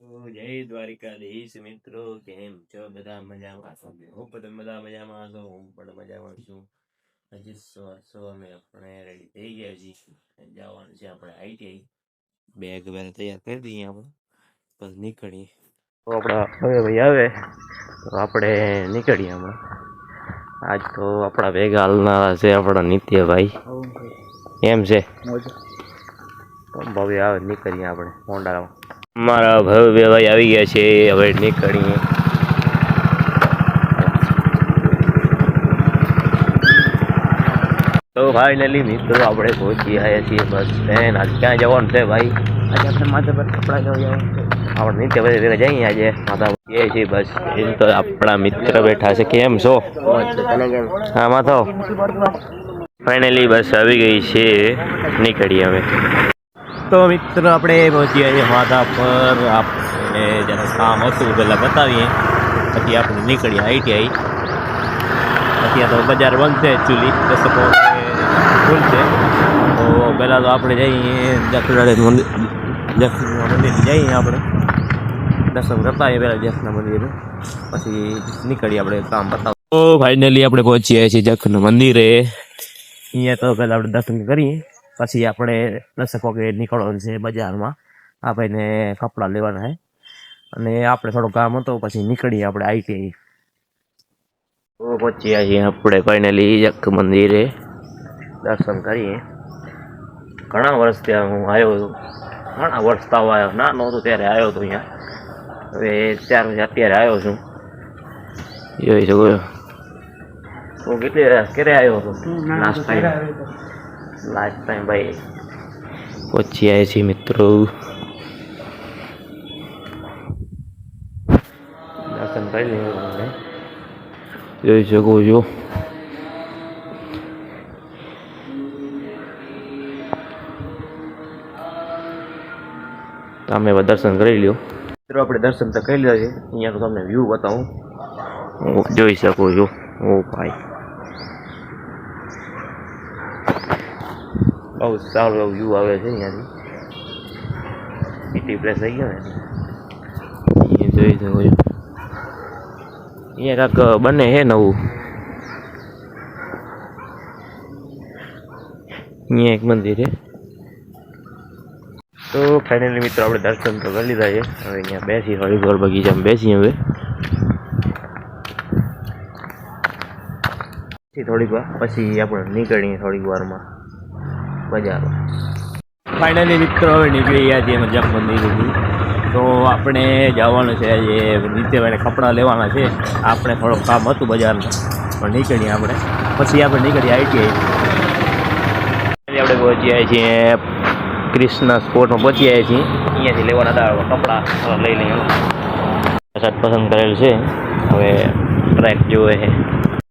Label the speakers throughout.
Speaker 1: જય દ્વારિકાધીશ મિત્રો, કેમ છો બધા? મજામાં છો? હું પણ બધા મજામાં છો. હું પણ મજામાં છું. હજી અમે આપણે રેડી થઈ ગયા છીએ. જવાનું છે આપણે આઈટીઆઈ. બેગ બેગ તૈયાર કરી દઈએ આપણે, બસ નીકળીએ. તો આપણા હવે ભાઈ આવે તો આપણે નીકળીએ હમણાં. આજ તો આપણા ભેગા હાલનારા છે આપણા નિત્યભાઈ. એમ છે ભવ્ય આવે નીકળીએ આપણે હોન્ડામાં. મારા ભવ્ય ભાઈ આવી ગયા છે, હવે નીકળીએ. તો ફાઇનલી મિત્રો આપણે પહોંચી આવ્યા છીએ બસ સ્ટેન્ડ. આજ ક્યાં જવાનું છે ભાઈ? આજે આપણે માથા પર કપડા લેવા જવાનું છે. આપણે નીચે બધા ભેગા જઈએ આજે માથા એ છે બસ. એ તો આપણા મિત્ર બેઠા છે. કેમ છો? હા માથો. ફાઇનલી બસ આવી ગઈ છે, નીકળીએ હવે. તો મિત્રો આપણે પહોંચી છીએ માથા પર. આપણે જરા કામ હતું પહેલાં બતાવીએ, પછી આપણે નીકળીએ આઈટીઆઈ. અત્યારે તો બજાર બંધ છે એકચ્યુઅલી, દર્શકો ખુલશે. તો પહેલાં તો આપણે જઈએ જખનાથ મંદિર. જઈએ આપણે દર્શન કરતા આવીએ પહેલાં જખના મંદિરે, પછી નીકળીએ આપણે કામ બતાવ. તો ફાઇનલી આપણે પહોંચી આવ્યા છીએ જખના મંદિરે. અહીંયા તો પહેલાં આપણે દર્શન કરીએ, પછી આપણે દર્શકો કે નીકળવાનું છે બજારમાં. આ ભાઈને કપડાં લેવાના છે અને આપણે થોડું કામ હતો, પછી નીકળીએ આપણે આઈટીઆઈ. તો પહોંચી આવીએ આપણે ફાઇનલી જખ મંદિરે, દર્શન કરીએ. ઘણા વર્ષ ત્યાં હું આવ્યો હતો, ઘણા વર્ષ તો આવ્યો, નાનો હતો ત્યારે આવ્યો હતો અહીંયા. હવે અત્યારે આવ્યો છું. જોઈ શકો હું ક્યારે આવ્યો હતો લાસ્ટ ટાઈમ ભાઈ. પહોંચી આવ્યા છીએ મિત્રો, દર્શન કરી લઈએ. જોઈ શકો છો તમે દર્શન કરી લ્યો મિત્રો. આપણે દર્શન તો કરી લીધા છે. અહીંયા તો તમને વ્યૂ બતાવું, જોઈ શકો છો. ઓ ભાઈ બહુ સારો એવો વ્યૂ આવે છે અહીંયાથી. સિટી પ્લેસ થઈ ગયો ને, અહીંયા જોઈ શકો છો. અહીંયા કાંક બને છે નવું. અહીંયા એક મંદિર છે. તો ફાઇનલી મિત્રો આપણે દર્શન તો કરી લીધા છે. હવે અહીંયા બેસી થોડીક વાર બગીચામાં બેસી. હવે થોડીક વાર પછી આપણે નીકળીએ થોડીક વારમાં બજારમાં. ફાઇનલી મિત્રો હવે નીકળી ગયા છીએ જખ મંદિરથી. તો આપણે જવાનું છે આજે નિત્યભાઈને કપડાં લેવાના છે. આપણે થોડુંક કામ હતું બજારમાં, પણ નીકળીએ આપણે. પછી આપણે નીકળીએ આઈટીઆઈ. આપણે પહોંચી આવ્યા છીએ ક્રિષ્ના સ્પોર્ટમાં, પહોંચી આવ્યા છીએ. અહીંયાથી લેવાના હતા કપડાં, લઈ લઈએ. શર્ટ પસંદ કરેલ છે, હવે ટ્રેક જોવે છે.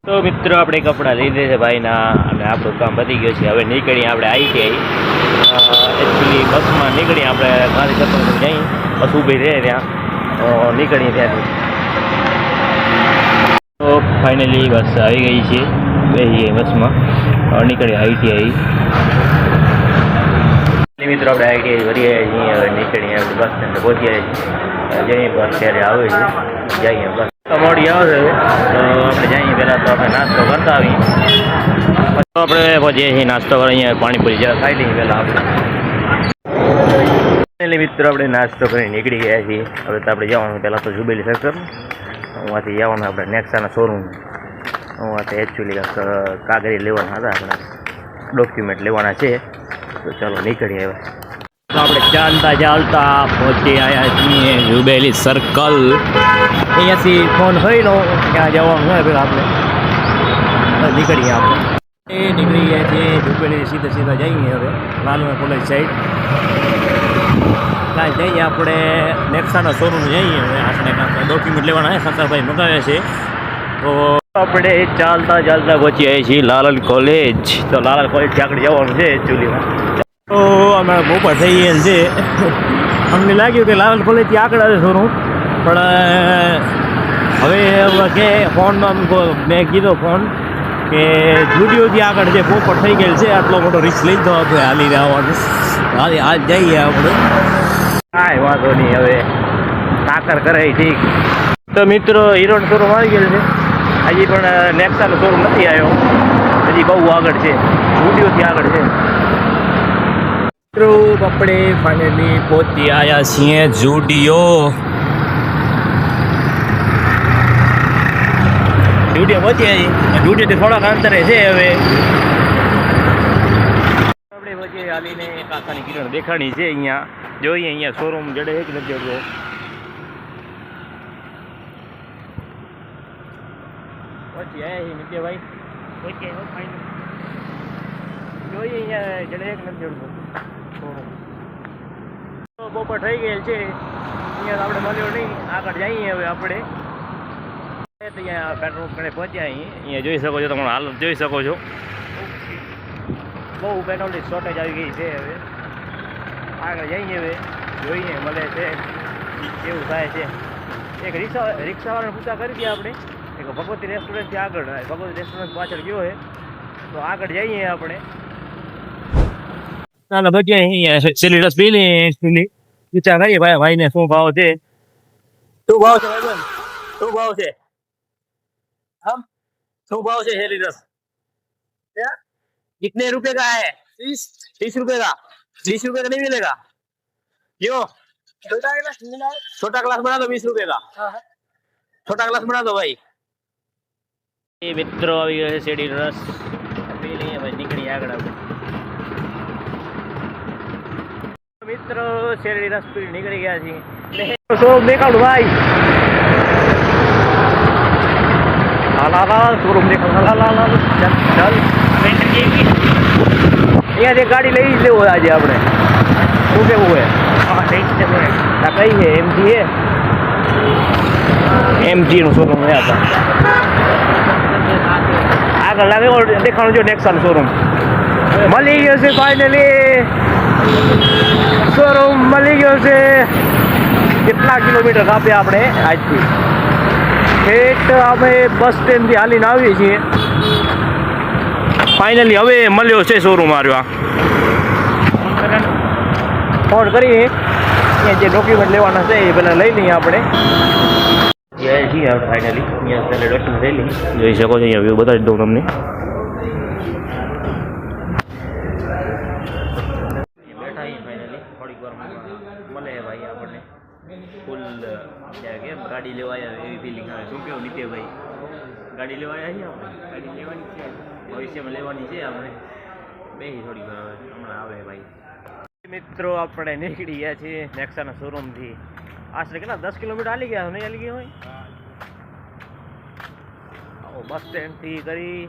Speaker 1: તો મિત્રો આપણે કપડાં લીધે છે ભાઈના, અને આપણું કામ પતી ગયું છે. હવે નીકળીએ આપણે આઈટીઆઈ. એકચ્યુઅલી બસમાં નીકળીએ આપણે મારી સફર જઈએ, બસ ઊભી રહે ત્યાં, તો નીકળીએ ત્યાંથી. તો ફાઇનલી બસ આવી ગઈ છે, બેસીએ બસમાં, નીકળીએ આઈટીઆઈ. મિત્રો આપણે આઈટીઆઈ ભરી આવ્યા છીએ. હવે નીકળીએ આપણે બસ સ્ટેન્ડ પહોંચી આવ્યા છીએ. જઈએ બસ ત્યારે આવે છે, જઈએ બસ મોડી આવે છે. તો આપણે જઈએ પહેલાં તો આપણે નાસ્તો કરતા આવીએ, પછી આપણે પહોંચીએ છીએ નાસ્તો કરી. અહીંયા પાણીપુરી જરા ખાઈ લઈએ પહેલાં આપણે. મિત્રો આપણે નાસ્તો કરી નીકળી ગયા છીએ. હવે તો આપણે જવાનું પહેલાં તો જુબેલી સર્કલ, અહીંયાથી જવાનું આપણે નેક્સાના શોરૂમ. અહીંયાથી એકચ્યુઅલી કાગળી લેવાના હતા, આપણે ડોક્યુમેન્ટ લેવાના છે. તો ચાલો નીકળીએ હવે. તો આપણે ચાલતા પહોંચી આવ્યા છીએ જુબેલી સર્કલ. અહીંયાથી ફોન થઈ લો ક્યાં જવાનું હોય પેલા આપણે નીકળીએ. આપણે નીકળી ગયા છીએ જુબેલી, સીધા જઈએ હવે લાલવા કોલેજ સાઈડ. ત્યાં જઈએ આપણે નેક્સાના શોરૂમ જઈએ. હવે આપણે ડોક્યુમેન્ટ લેવાના છે, શંકરભાઈ મગાવ્યા છે. તો આપણે ચાલતા પહોંચી આવ્યા છીએ લાલન કોલેજ. તો લાલન કોલેજથી આગળ જવાનું છે એકચ્યુઅલીમાં. તો અમે બપોર થઈ ગયેલ છે. અમને લાગ્યું કે લાલન કોલેજથી આગળ આવે શોરૂમ, પણ હવે કે ફોનમાં મેં કીધો ફોન કે જુડિયોથી આગળ છે, પોપર થઈ ગયેલ છે. આટલો મોટો રિસ્ક લઈ તો આપણે હાલી આવવાનું. હાલ જઈએ આપણે. કાંઈ વાંધો નહીં. હવે સાકર કરે ઠીક. તો મિત્રો હીરોનો શોરૂમ આવી ગયેલો છે. હજી પણ નેક્સાનો શોરૂમ નથી આવ્યો, હજી બહુ આગળ છે, સ્ટુડિયોથી આગળ છે. મિત્રો આપણે ફાઇનલી પહોંચી આવ્યા છીએ ઝુડિયો. ઝુડિયો પહોંચી ઝુડિયોથી થોડાક અંતરે છે. હવે આપણે વચ્ચે હાલીને કાકાની કિરણ દેખાણી છે. અહીંયા જોઈએ અહીંયા શોરૂમ જડે છે કે નથી જડતો. પછી આયા છે નિત્યભાઈ, પછી જોઈએ અહીંયા જડે છે કે નથી જડતો શોરૂમ. બપોર થઈ ગયેલ છે, અહીંયા આપણે મળ્યો નહીં. આગળ જઈએ હવે આપણે. અહીંયા પેટ્રોલ પંપે પહોંચ્યા. અહીંયા જોઈ શકો છો, તમે હાલત જોઈ શકો છો. બહુ પેટ્રોલની શોર્ટેજ આવી ગઈ છે. હવે આગળ જઈએ, હવે જોઈએ મળે છે કેવું થાય છે. એક રિક્ષાવાળાને પૂછા કરી દઈએ આપણે. એક ભગવતી રેસ્ટોરન્ટથી આગળ, ભગવતી રેસ્ટોરન્ટ પાછળ ગયો છે, તો આગળ જઈએ આપણે. ના ના ભજીયા અહીંયા છેલ્લી રસ પી લઈએ. વિચાર કરીએ ભાઈને શું ભાવ છે. શું ભાવ છે ભાઈબંધ? શું ભાવ છે? हम શું ભાવ છે છેલ્લી રસ? कितने रुपए का है? 30 रुपए का. 30 रुपए का नहीं मिलेगा क्यों? छोटा ग्लास बना दो 20 रुपए का. छोटा ग्लास बना दो भाई. ये મિત્રો આવી ગયો છે શેરડી રસ પી લઈએ ભાઈ, નીકળી આગળ આપણે. મિત્રો શેરડી રસ પી નીકળી ગયા છીએ. શોરૂમ દેખાડું ભાઈ. શોરૂમ દેખાડું. ચાલ અહીંયાથી ગાડી લઈ જ લેવો આજે આપણે. શું કેવું હોય? કઈ છે? એમજી છે. એમજી નું શોરૂમ છે આપણે. આગળ લાગે દેખાણું જો નેક્સાનું શોરૂમ મળી ગયો છે. ફાઇનલી શોરૂમ મળી ગયો છે. કેટલા કિલોમીટર કાપ્યા આપણે આજથી? ઠેઠ અમે બસ સ્ટેન્ડથી હાલીને આવીએ છીએ. ફાઇનલી હવે મળ્યો છે શોરૂમ આવ્યો. ફોન કરીએ અહીંયા જે ડોક્યુમેન્ટ લેવાના છે એ પહેલાં લઈ લઈએ આપણે. છીએ ફાઇનલી અહીંયા પહેલાં ડોક્યુમેન્ટ લઈ લઈએ. જોઈ શકો છો અહીંયા વ્યૂ બતાવી દઉં તમને. બેઠા અહીંયા ફાઇનલી થોડીક વાર મળે ભાઈ આપણને. ફૂલ કેમ ગાડી લેવા આવ્યા એવી ફિલિંગ આવે. શું કેવું નીતિભાઈ? ગાડી લેવા આવ્યા છીએ આપણે. ગાડી લેવાની છે, ભવિષ્યમાં લેવાની છે આપણે. બેસી થોડી વાર હમણાં આવે ભાઈ. મિત્રો આપણે નીકળી ગયા છીએ નેક્સાના શોરૂમથી. આશરે કેટલા 10 કિલોમીટર હાલી ગયા? નહીં હાલી ગયા હોય. બસ સ્ટેન્ડથી કરી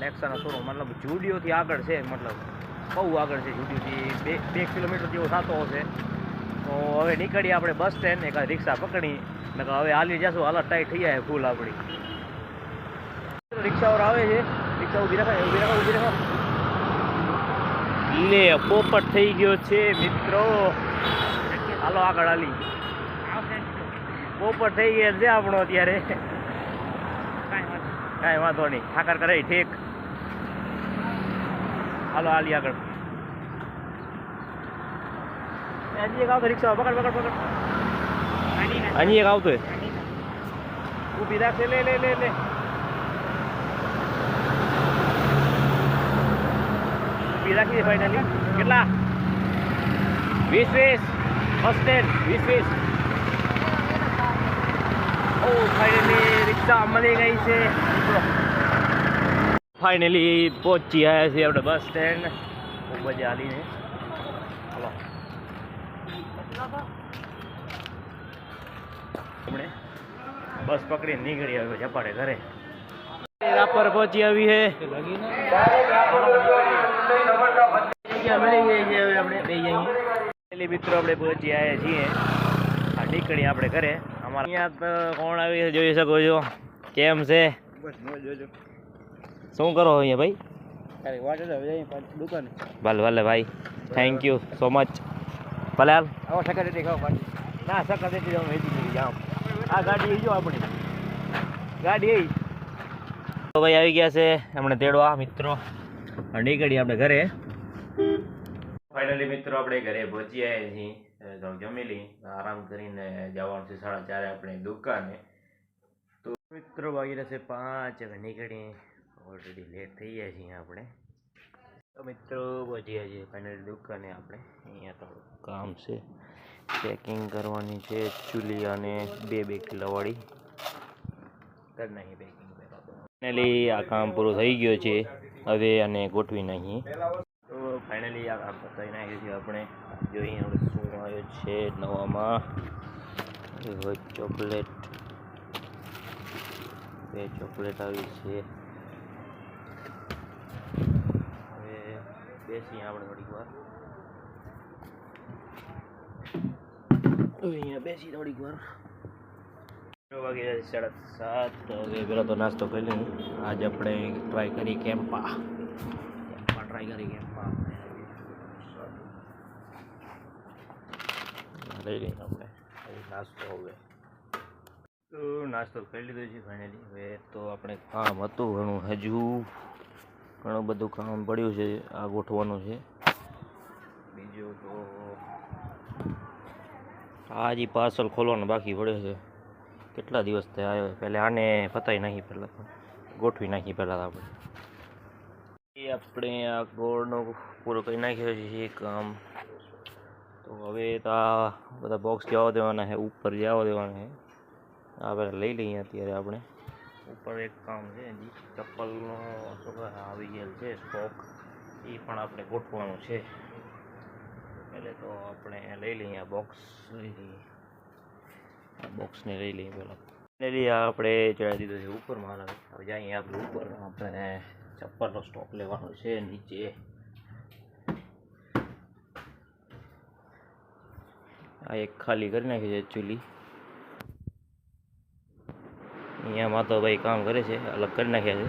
Speaker 1: નેક્સાના શોરૂમ મતલબ ઝુડિયોથી આગળ છે. મતલબ બહુ આગળ છે. ઝુડિયોથી 2 કિલોમીટર જેવો થતો હશે. તો હવે નીકળીએ આપણે બસ સ્ટેન્ડ. એક રિક્ષા પકડી ને હવે હાલી જશું. હાલત ટાઈટ થઈ જાય ફૂલ આપણી. રિક્ષાવાળા આવે છે. રિક્ષા ઊભી રાખો, ઊભી રાખો, ઊભી રાખો. લે પોપટ થઈ ગયો છે મિત્રો. હાલો આગળ હાલી. પોપટ થઈ ગયા છે આપણો અત્યારે. કાંઈ વાંધો નહીં, ઠાકર કરે ઠીક. હાલો હાલી આગળ. હજી એક આવતો રિક્ષા પકડ પકડ પકડ. હજી એક આવતો ઊભી રાખશે. લે લે લે લે. ઊભી રાખી ફાઇનલી. કેટલા? 20 બસ સ્ટેન્ડ 20. ઓ ફાઇનલી રિક્ષા મળી ગઈ છે. ફાઇનલી પહોંચી આવ્યા છીએ આપણે બસ સ્ટેન્ડ. ખૂબ મજા હાલીને. હાલો આપણે બસ પકડીને નીકળી આવ્યો ઝપાટે ઘરે. રાપર પહોંચી આવી છે. મળી ગઈ છે. હવે આપણે બે જઈએ. મિત્રો આપણે પહોંચી આવ્યા છીએ. નીકળી આપણે ઘરે. અમારે અહીંયા તો કોણ આવી છે જોઈ શકો છો. કેમ છે? શું કરો અહીંયા ભાઈ? દુકાન. ભલે ભલે ભાઈ, થેન્ક યુ સો મચ. ભલે હાલ આવો સકર ખાવ. ના સકર દેતી જાઉં વેચી જાઉં. આ ગાડી જો આપણી ગાડી એ તો ભાઈ આવી ગયા છે હમણાં તેડવા મિત્રો. નીકળી આપણે ઘરે. ફાઇનલી મિત્રો આપણે ઘરે પહોંચી આવ્યા છીએ. થોડુંક જમી લઈ આરામ કરીને જવાનું છે 4:30 આપણે દુકાને. તો મિત્રો વાગી રહેશે 5 હવે નીકળી ઓલરેડી લેટ થઈ ગયા છીએ આપણે. તો મિત્રો પહોંચ્યા છીએ ફાઇનલ દુકાને આપણે. અહીંયા થોડું કામ છે, પેકિંગ કરવાની છે ચૂલી અને 2 કિલોવાળી કરી નાખી પેકિંગ. ફાઇનલી આ કામ પૂરું થઈ ગયું છે હવે અને ગોઠવી નાખી. તો ફાઇનલી આ કામ પતાવી નાખ્યું છે આપણે. જોઈએ આપણે શું આવ્યું છે નવામાં. ચોકલેટ, 2 ચોકલેટ આવી છે. હવે બેસી આપણે થોડીક વાર. અહીંયા બેસી થોડીક વાર. વાગી જાય 7:30. તો હવે પેલા તો નાસ્તો કરી લઈએ. આજે આપણે ટ્રાય કરી કેમ્પા ટ્રાય કરી કેમ્પા લઈ લઈએ આપણે નાસ્તો. હવે તો નાસ્તો કરી લીધો છે ફાઇનલી. હવે તો આપણે કામ હતું ઘણું, હજુ ઘણું બધું કામ પડ્યું છે. આ ગોઠવાનું છે. બીજું તો આ હજી પાર્સલ ખોલવાનું બાકી પડ્યો છે. કેટલા દિવસ થયા આવ્યો. પહેલાં આને પતાવી નાખી, પહેલાં તો ગોઠવી નાખી પહેલાં આપણે. આપણે આ ગોળનો પૂરો કરી નાખ્યો છે કામ. તો હવે તો આ બધા બોક્સ જવા દેવાના છે, ઉપર જવા દેવાના છે. આ પહેલાં લઈ લઈએ અત્યારે આપણે. ઉપર એક કામ છે હજી ચપ્પલનો આવી ગયેલ છે સ્ટોક, એ પણ આપણે ગોઠવાનું છે. પહેલે તો આપણે લઈ લઈએ આ બોક્સ, લઈ લઈએ આ બોક્સને લઈ લઈએ પહેલાં. ફાઇનલી આપણે ચડાવી દીધો છે ઉપર માલ. હવે જઈએ આપણે ઉપર. આપણે ચપ્પલનો સ્ટોક લેવાનો છે નીચે. આ એક ખાલી કરી નાખી છે ચૂલી. અહીંયા માં તો ભાઈ કામ કરે છે, અલગ કરી નાખ્યા છે.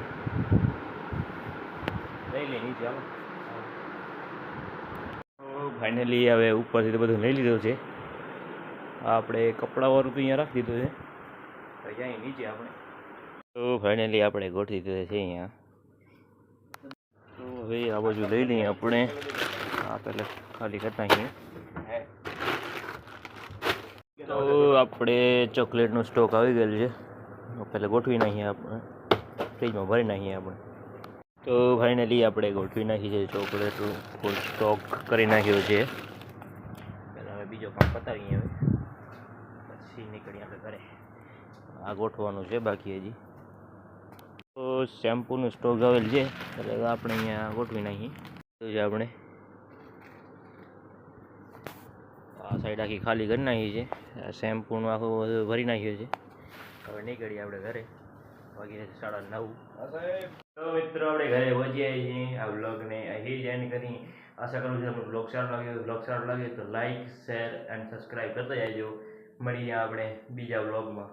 Speaker 1: લઈ લઈએ નીચે હાલો. ફાઇનલી હવે ઉપરથી તો બધું લઈ લીધું છે. આપણે કપડાવાળું તો અહીંયા રાખી દીધું છે. હવે જઈએ નીચે આપણે. તો ફાઇનલી આપણે ગોઠવી દીધું છે અહીંયા. તો હવે આ બાજુ લઈ લઈએ આપણે. આ પહેલાં ખાલી કરી નાખીએ. તો આપણે ચોકલેટનો સ્ટોક આવી ગયેલો છે. પહેલાં ગોઠવી નાખીએ આપણે, ફ્રીજમાં ભરી નાખીએ આપણે. તો ફાઇનલી આપણે ગોઠવી નાખી છે ચોકલેટનું ફૂલ સ્ટોક કરી નાખ્યો છે. પહેલાં હવે બીજો કામ પતાવીએ. હવે પછી નીકળીએ આપણે ઘરે. આ ગોઠવાનું છે બાકી હજી. તો શેમ્પૂનો સ્ટોક આવેલ છે એટલે આપણે અહીંયા ગોઠવી નાખીએ. તો જે આપણે આ સાઈડ આખી ખાલી કરી નાખી છે. શેમ્પૂનું આખું બધું ભરી નાખ્યું છે. હવે નીકળીએ આપણે ઘરે. વાગી છે 9:30. તો મિત્રો આપણે ઘરે પહોંચ્યા છીએ. આ વ્લોગને અહીં જ એન્ડ કરી. આશા કરું છું તમને બ્લોગ સારો લાગ્યો તો લાઈક, શેર એન્ડ સબસ્ક્રાઈબ કરતા જજો. મળીએ આપણે બીજા વ્લોગમાં.